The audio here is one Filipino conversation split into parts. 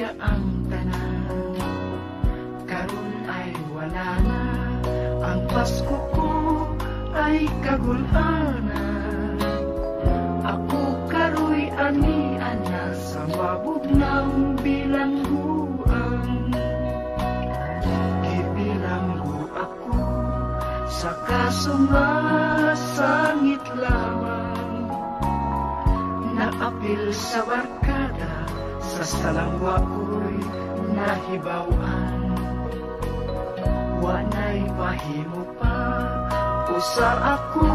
na ang tanan, karon ay wala na. Ang Pasko ko ay kagulanan. Ako karoy ani-ana sa mabugnaw bilangguan. Gibilanggo ako sa kasumasangit lamang. Naapil sa barkada, sa salangwa ko'y nahibawan. Wanay pahimo pa usa ako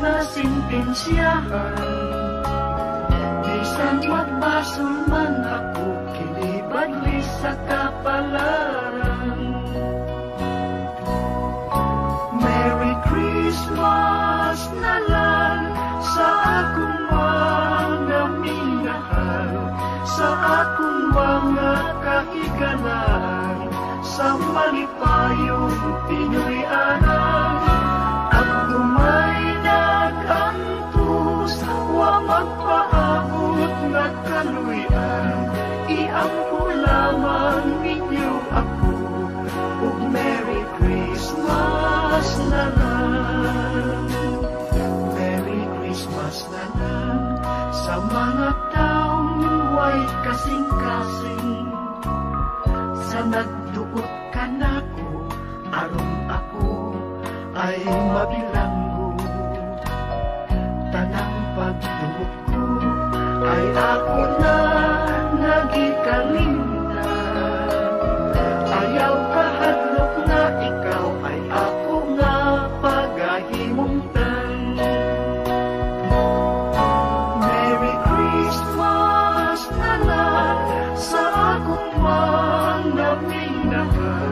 na sintensyahan. Bisan magbasol man ako, kinibadli sa kapalaran. Merry Christmas na lang sa akong mga minahal, sa akong mga kahigalan, sa malipayong Pinoy anang. At lumay nag-antos, wa magpaabot na kaluyan. Iampo lamang ninyo ako, ug Merry Christmas na lang. Merry Christmas na lang sa mga taong way kasing-kasing. Sa nagduot ka nako, aron ako ay mabilanggo. Tanang pagduot ko ay ako na nagikalimtan. Ayaw kahadlok na ikaw ay ako nga pagahimungtan. Merry Christmas na lang sa akong mga minahal,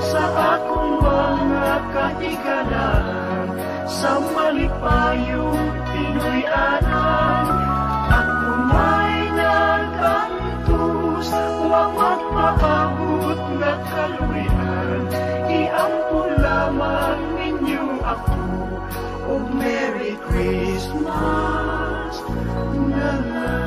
sa akong mga kahigalan, sa malipayong Pinoy anang. Ako may nag-antos, wa magpaabot na kaluyan. Iampo lamang ninyo ako, ug Merry Christmas na lang.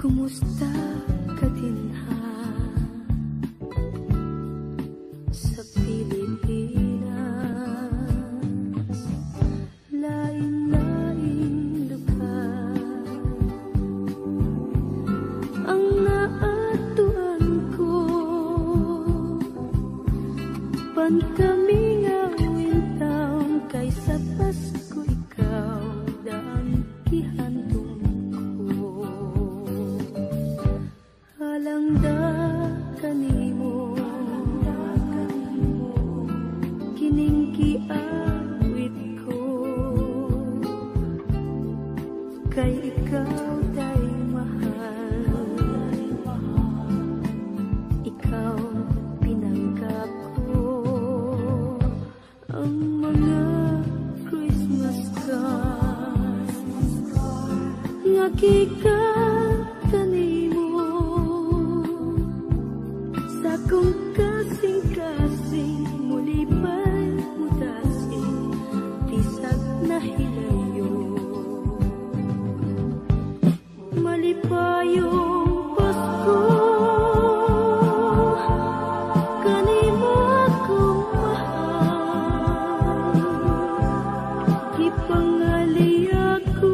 Kumusta ka din ha sa Pilipinas? Lain-lain lugar ang naatuan ko. Pan kami ngawin taon kaysa Pasko ikaw daan kihandong. Halangda kanimo kining kiawit ko, kay ikaw day mahal. Ikaw pinanggap ko ang mga Christmas cards nga kanimo sa kung kasing-kasing muli ba'y mudasing tisag na hilayo. Malipayong Pasko kanimo akong mahal. Ipangali ako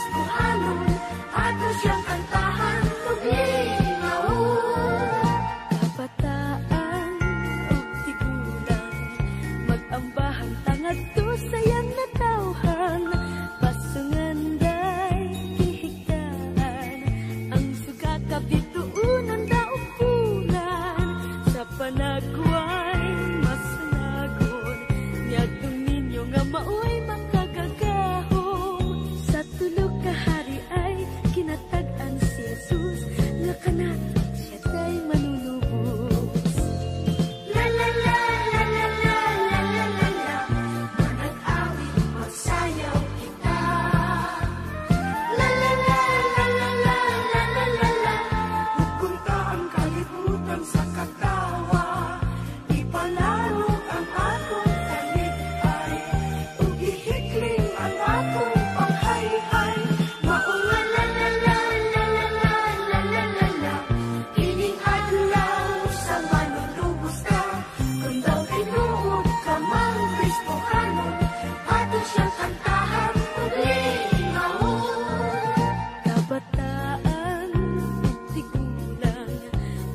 Kristohanon, ato siyang kantahan, paglingaon. Kabataan o tigulang, mag-ambahang tangad to sayang natawhan, pasunganday kihigdaan, ang suga kabituunan daupunan, sa panagway masanagon, niyadtong ninyo nga maoy makagagahom, sa tulog ka hari ay kinatag-an si Jesus, nga kanat siya tay manunubos. La la la la la la la la la la, manag-awit magsayaw kita. La la la la la la la la la la, Magkunta ang kalibutan sa katawa, ipalalo ang atong talikay, ug ihikling ang atong panghayhay. maunga la la la la la la la la la la, ining adlaw sa manunubos ka, kung daw tinuod ka mang Kristohanon, ato siyang kantahan, paglingaon. Kabataan ug tigulang,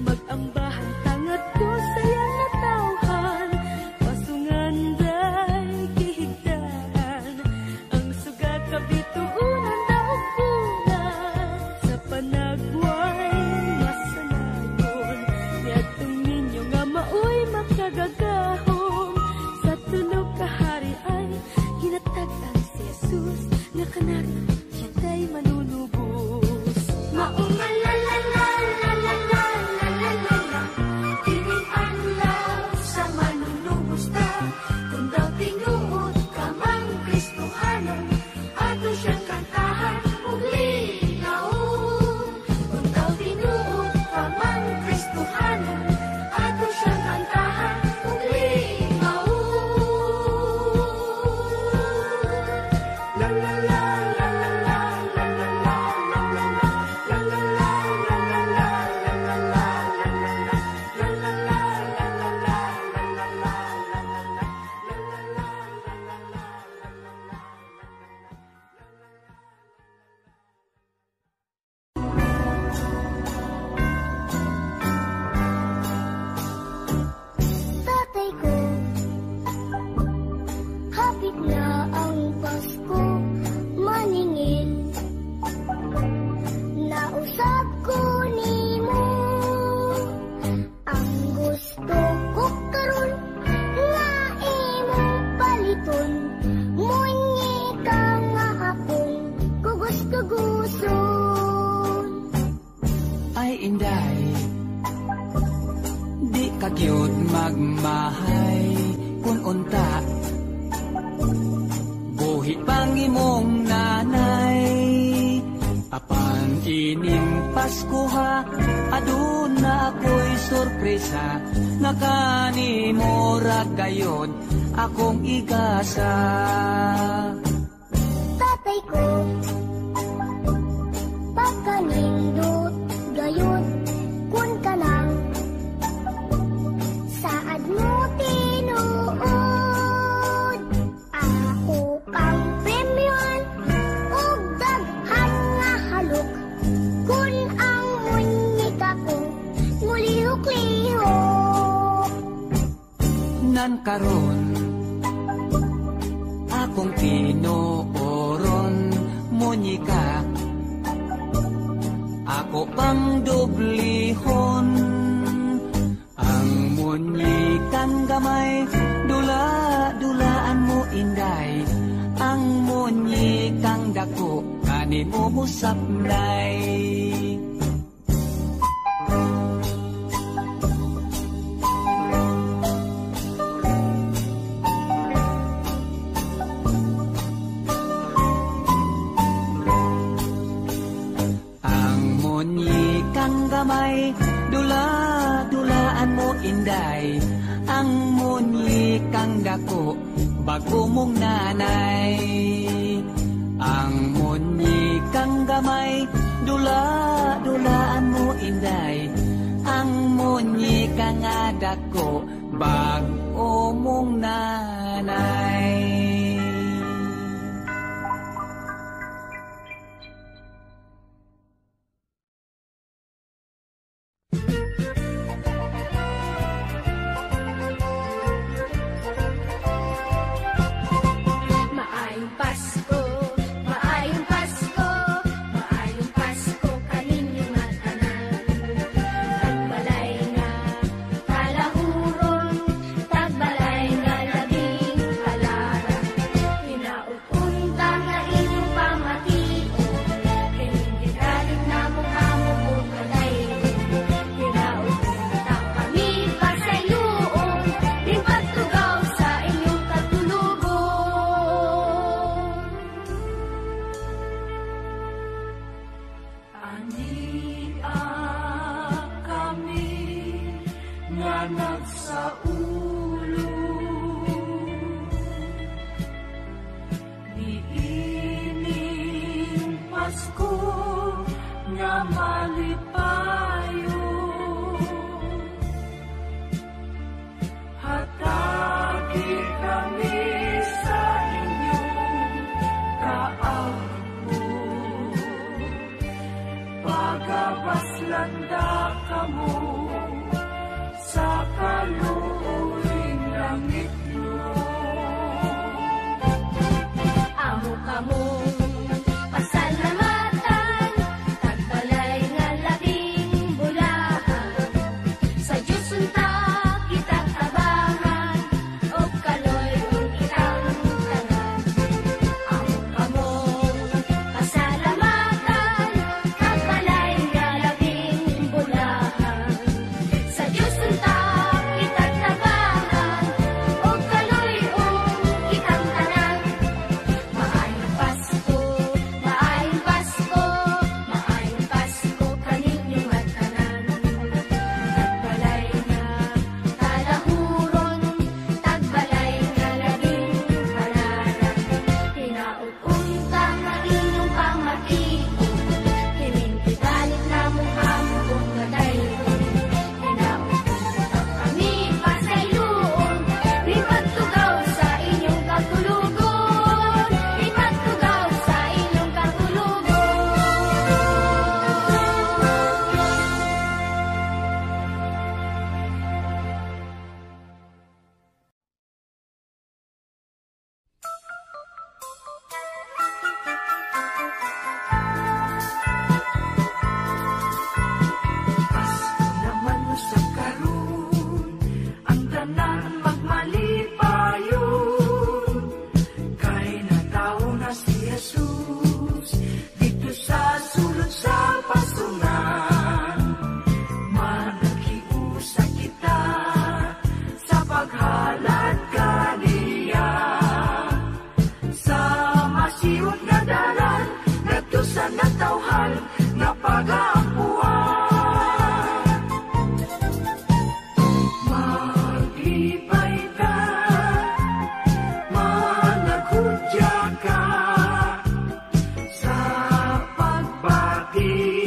mag-ambahan tangad ko sayang natawhan, pasunganday kihigdaan, ang suga kabituunan daupunan, sa panagway masanagon, niyadtong ninyo nga maoy makagagahom, sa tulog ka hari ay ginatag-an si Jesus, nga kanat siya tay manunubos. Maunga la la la la la la la la la la, ining adlaw sa manunubos ta, kung daw tinuod ka mang Kristohanon, ato siyang kantahan, paglingaon. Kung daw tinuod ka mang Kristohanon, ato siyang kantahan, paglingaon. La la la la la la la la la la la la. La la la la la la la la la la la la. La la la la la la la la la la. La la la Tatay ko, hapit na ang Pasko, maningil. Nausap ko nimo, ang gusto ko karon nga imong paliton, munyi ka nga akong kugos-kuguson. Ay inday, di ka gyud magmahay kun unta, buhi pang imong nanay, apan ining Pasko ha, aduna ako'y sorpresa, nga kanimo ra gayod akong igasa. Tatay ko, pagkanindot gayon kun ka lang, saad mo tinuod, ako pang premyon ug daghan nga halok, kun ang munyika ko ngulihok-lihok. Nan karon akong tinuoron munyika, ako pang dublihon, ang munyikang gamay, dula-dulaan mo inday, ang munyikang dako kanimo musapnay. Gamay, dula-dulaan mo inday, ang munyikang dako bago mong nanay. Ang munyikang gamay, dula-dulaan mo inday, ang munyikang dako bago mong nanay. Pasko nga malipayo. Hatagi kami sa inyong kaagpo, pagabaslanda kamo sa kaluoyng langit mo. Amo kamong pasalamatan, tagbalay nga labing bulahan. Sa Diyos unta kitang tabangan, o kaloy ang kitang tanan. Amo kamong pasalamatan, tagbalay nga labing bulahan. Sa Diyos unta kitang tabangan, o kaloy ang kitang tanan. Maayong Pasko, maayong Pasko, maayong Pasko kaninyong at tanan. Tagbalay nga kalahuron, tagbalay nga labing halaran. Hinaut-unta nga inyong pamation, himintigalit na mukhamu kung kadayon. Hinaut-unta kami pasayloon, ipagtugaw sa inyong katulugon, ipagtugaw sa inyong katulugon. Pasko naman mo sa karon, ang tanan magmalipayon. Kay natawo na si Jesus dito sa sulod sa pasungan. Managhiusa kita sa paghalad kaniya. Sa masiot nga dalan, ngadto sa natawhan nga pag-aapuan. Maglipay ka, managhudya ka sa pagbati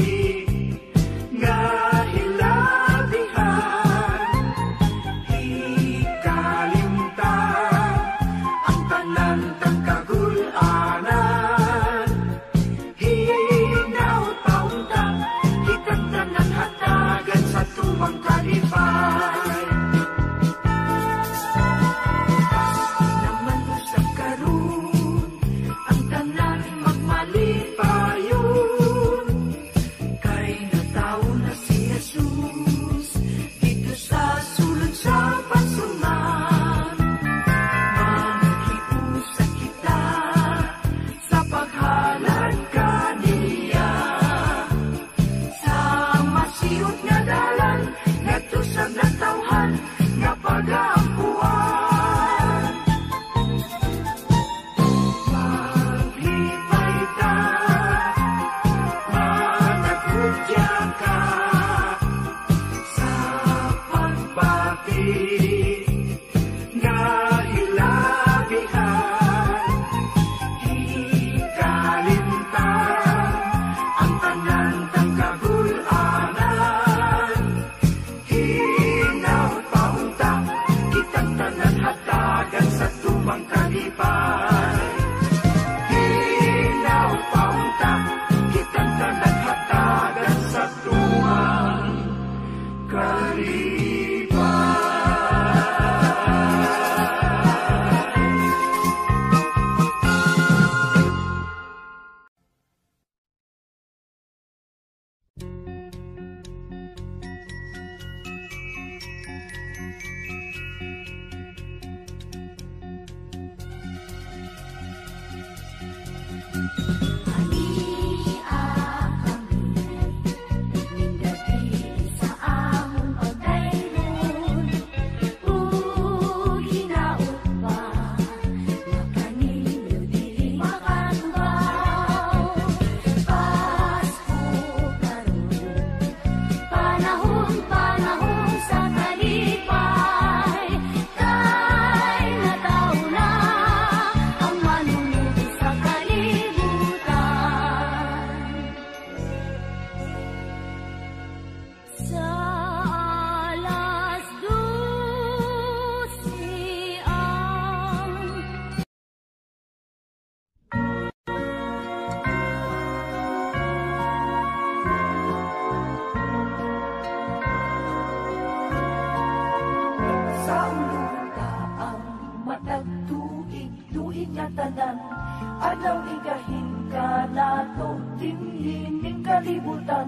kalibutan,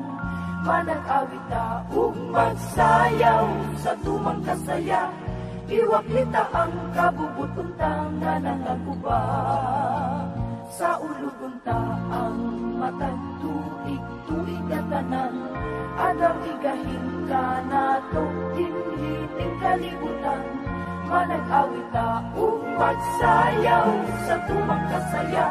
manag-awit taong magsayaw sa tumang kasaya. Iwaklita ang kabubutuntang na nangaguba. Sa ulugunta ang matag tuig na tanan, adang igahin ka na to dinhiting kalibutan, manag-awit taong magsayaw sa tumang kasaya.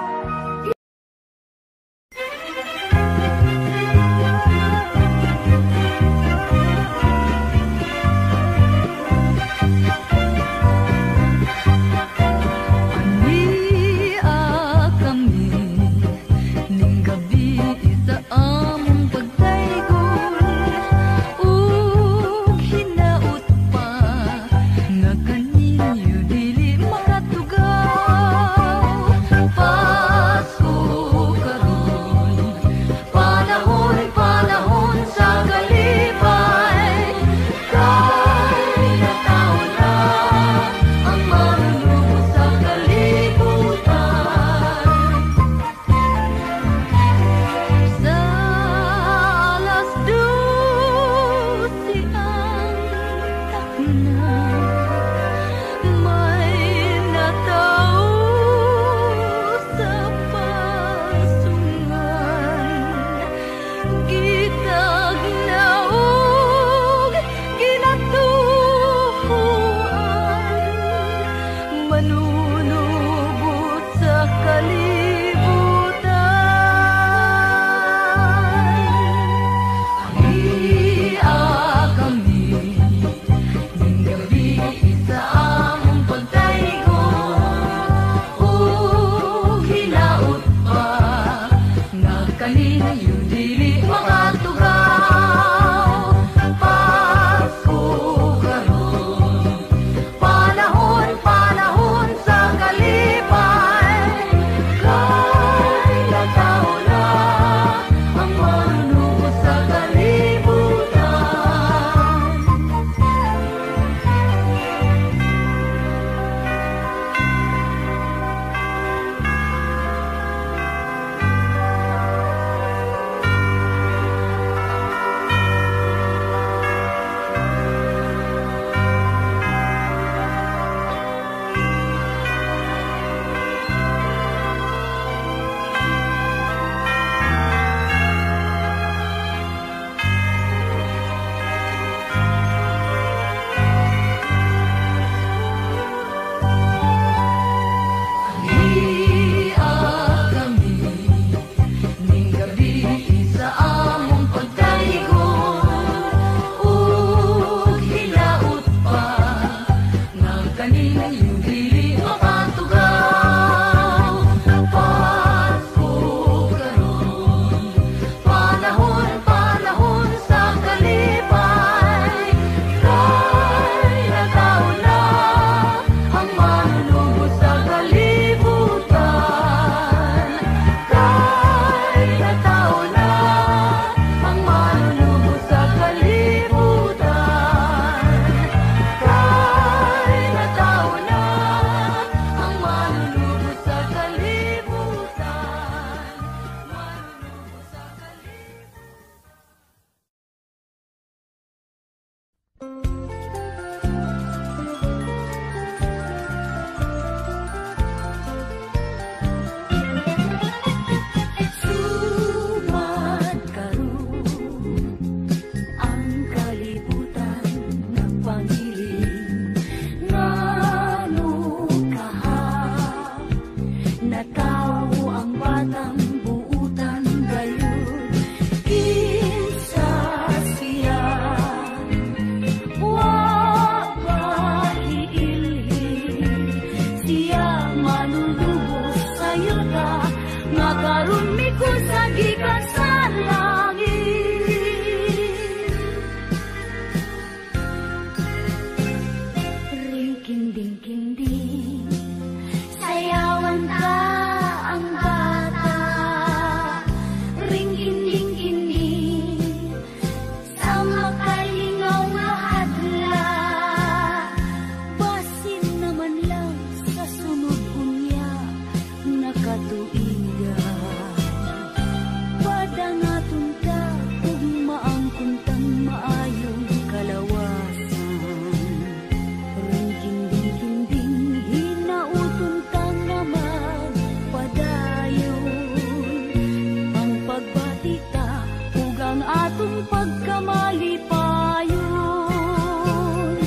pagkamalipayon.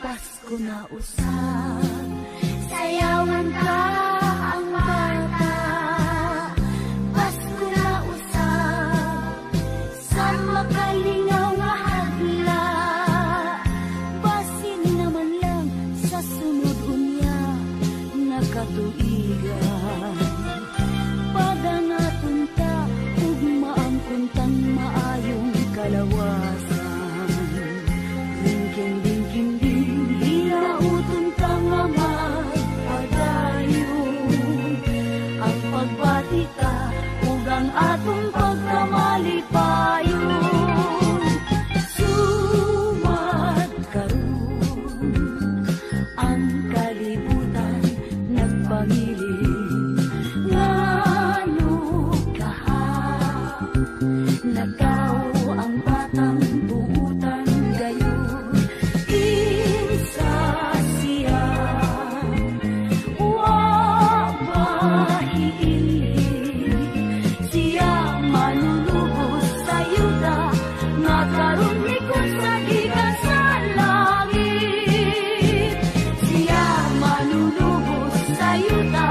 Pasko na usap, sayawan ka ang bata. Pasko na usap, sa makalingaw nga hadla. Basin naman lang sa sunod unya na katuigan. Padangaton ta, ugma ang kuntang maayong kalawasan. Ringking-ringking-ding, hinauton ka nga magpadayon. Ang pagbati ka, ug ang atong pagkamalipayon. Sumad karon, ang kalibutan nagpangiling. Ngano kaha, nagaw ang batang buutan gayon. Kinsa siya, wa mahiili. Siya manunubos sa yuta, nga karon mikot sa gikan sa langit. Siya manunubos sa yuta,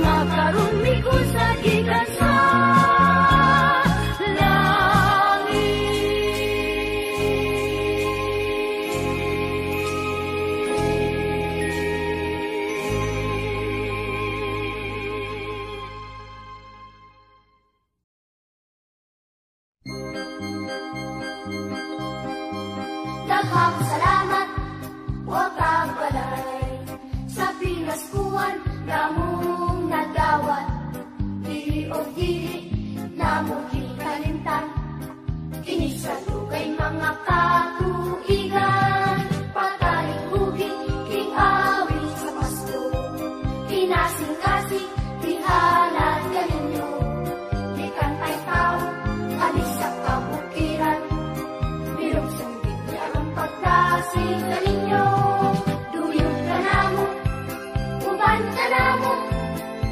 nga karon mikot sa gikan sa langit. Daghang salamat, huwag kang balay. Sa pinaskuhan, namong nagdawat. Dili o dili, namong hikalimtan. Kini sa dugay mga katuigan. Pataling-hugin, king awit sa Pasko. Kinasing-kasing, tihanan ganinyo. Di kantay tao, alis sa kabukiran. Bilog sundin niya ang pagkasing ganinyo. Duyog ka na mo, uban ka na mo.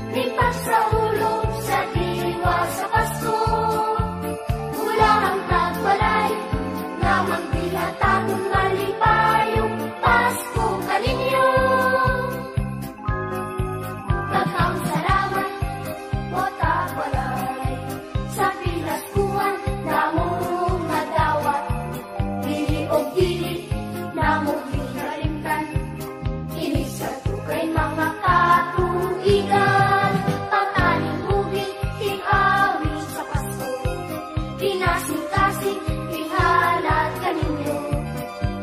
Lipat sa ulo, sa diwa sa Pasko. Mula ang tagbalay, namang bilatang malipayong Pasko ganinyo. Daghang salamat, o tagbalay. Sa pinaskuhan, namong nagdawat. Dili o dili, namong hinalimtan. Kini sa dugay mga katuigan. Pataling-hugin, king awit sa Pasko. Kinasing-kasing, tihanan ganinyo.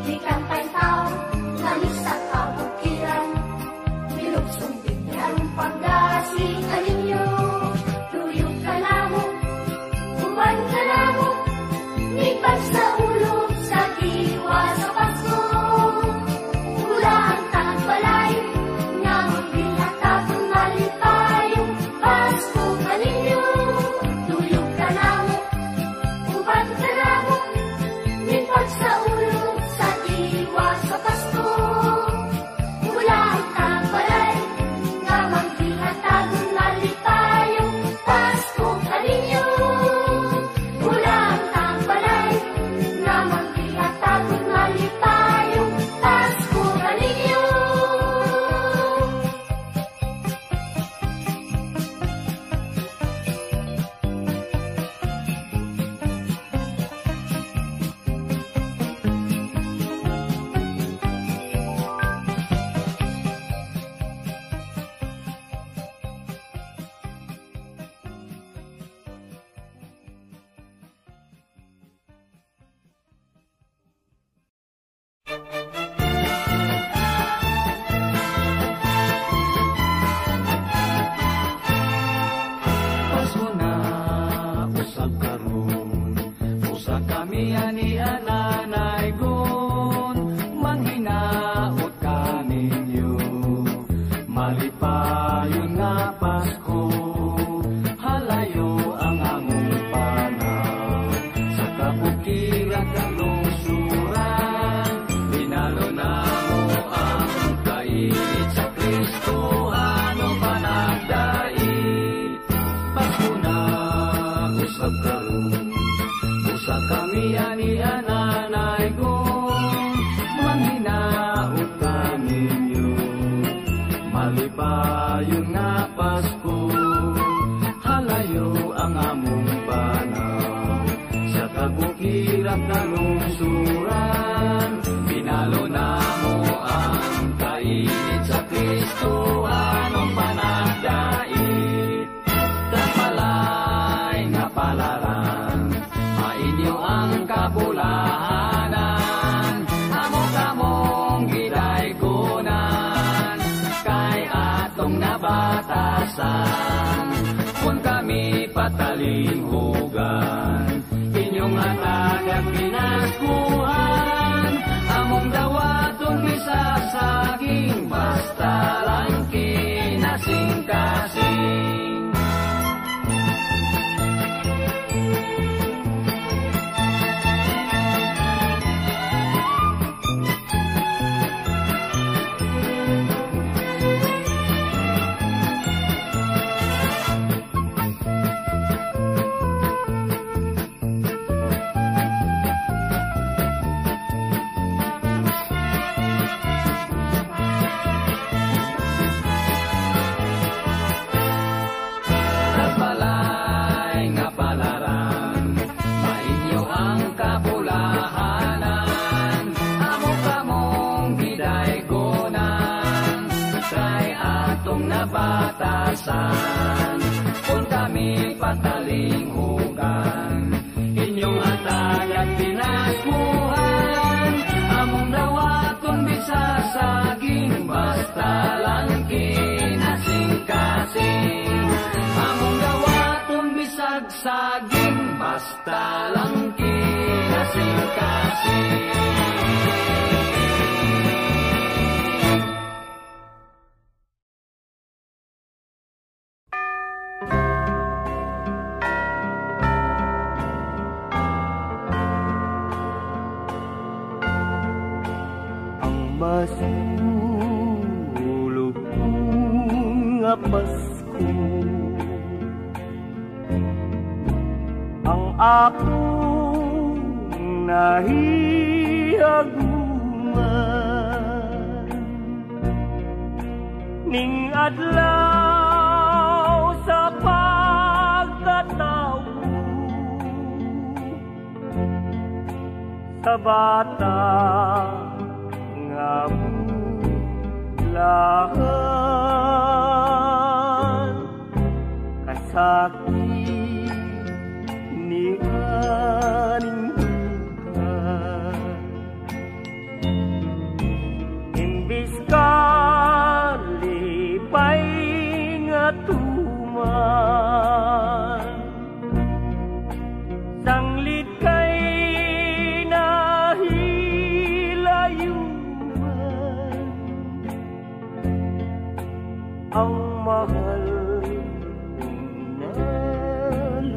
Hikantay tao, ngalis sa kabukiran. Bilog sundin niya ang pagkasing ganinyo. Tuyog ka na mo, uban ka na mo. Lipat sa ulo, sa diwa sa Pasko. Mula ang tagbalay, namang binatapon malipayong Pasko ganinyo. Tuyog ka na mo, uban ka na mo. Lipat sa ulo, sa diwa sa Pasko. Mula ang tagbalay, namang binatapon malipayong Pasko ganinyo. Mula ang tagbalay, namang binatapon malipayong Pasko ganinyo. Pasko na usab karon, usa kami ani ananay gon, manghinaot kaninyo. Malipayon nga Pasko, halayo ang among panaw. Sa kabukiran kang lungsuran, binalo na mo ang kait sa Kristo, ano ba nagdait? Pasko na usab karon, usa kami ani ananay ko, manghinaot kaninyo. Malipayon nga Pasko, halayo ang among panaw. Sa kabukirang kalungsuran, pinalo na mo ang kainit sa Kristo, anong panagdait. Kapalay nga palaran, mainyo ang kabulahanan, amo-kamong gidaygonan, kay atong nabatasan. Kung kami patalinghugan, inyong atagag pinaskuhan, among dawatong bisasaging, basta lang kinasing-kasing. Batasan, kung kami patalinghugan, inyong atag at pinaskuhan, among dawaton bisasaging, basta lang kinasing-kasing. Among dawaton bisagsaging, basta lang kinasing-kasing. Masulog nga Pasko, ang akong nahihaguman, ning adlaw sa pagkatao sa bata lahat kasakit ni aning buhay, imbis kalipay nga tuman, sanglit kay ang mahal kong nalulutan.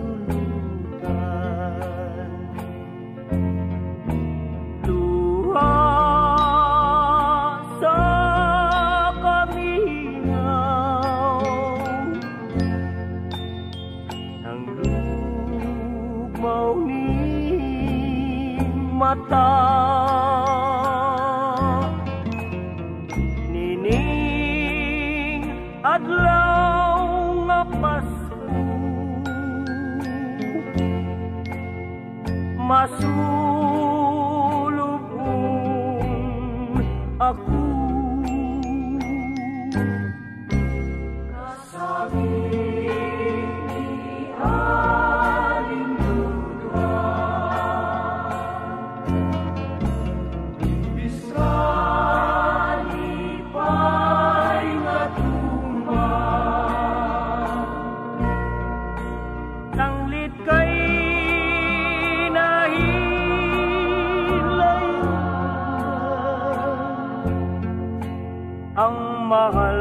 Luha sa kamingaw ng lugmaw ni mata, adlaw nga Pasko, masulubong ako. Kasabing ni aling dudwan, imbis kalipay nga sanglit kay nahilayan ang mahal